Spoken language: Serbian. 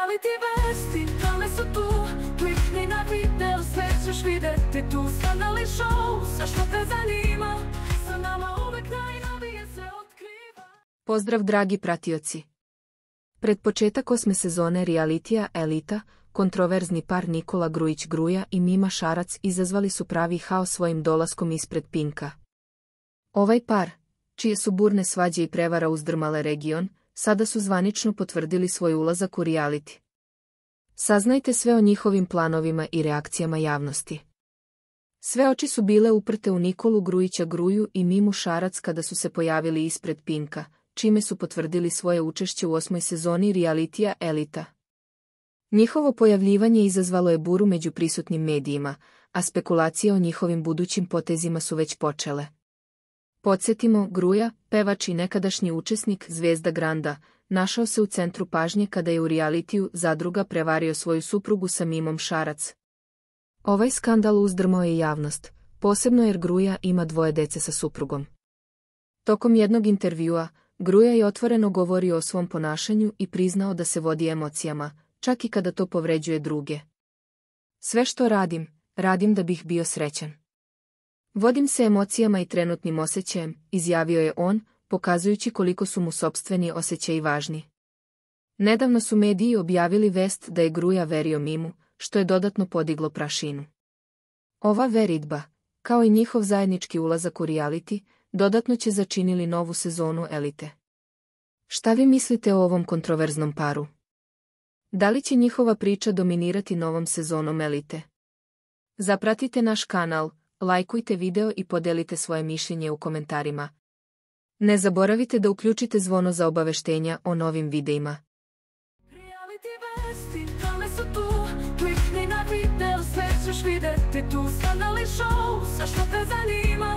Reality vesti, tome su tu. Klikni na video, sve ćeš vidjeti tu. Skandalni show, sve što te zanima. Sa nama uvek najnovije se otkriva. Pozdrav dragi pratioci. Pred početak 8. sezone realitija Elita, kontroverzni par Nikola Grujić-Gruja i Mima Šarac izazvali su pravi haos svojim dolaskom ispred Pinka. Ovaj par, čije su burne svađe i prevara uzdrmale region, sada su zvanično potvrdili svoj ulazak u reality. Saznajte sve o njihovim planovima i reakcijama javnosti. Sve oči su bile uprte u Nikolu Grujića-Gruju i Mimu Šarac kada su se pojavili ispred Pinka, čime su potvrdili svoje učešće u 8. sezoni realitija Elita. Njihovo pojavljivanje izazvalo je buru među prisutnim medijima, a spekulacije o njihovim budućim potezima su već počele. Podsjetimo, Gruja, pevač i nekadašnji učesnik Zvezda Granda, našao se u centru pažnje kada je u realitiju Zadruga prevario svoju suprugu sa Mimom Šarac. Ovaj skandal uzdrmao je javnost, posebno jer Gruja ima 2 dece sa suprugom. Tokom jednog intervjua, Gruja je otvoreno govorio o svom ponašanju i priznao da se vodi emocijama, čak i kada to povređuje druge. Sve što radim, radim da bih bio srećan. Vodim se emocijama i trenutnim osjećajem, izjavio je on, pokazujući koliko su mu sopstveni osjećaji važni. Nedavno su mediji objavili vest da je Gruja verio Mimu, što je dodatno podiglo prašinu. Ova veridba, kao i njihov zajednički ulazak u reality, dodatno će začinili novu sezonu Elite. Šta vi mislite o ovom kontroverznom paru? Da li će njihova priča dominirati novom sezonom Elite? Zapratite naš kanal, lajkujte video i podelite svoje mišljenje u komentarima. Ne zaboravite da uključite zvono za obaveštenja o novim videima. Reality vesti, tome su tu. Klikni na video, sve ćeš vidjeti tu. Skandalni show, sve što te zanima.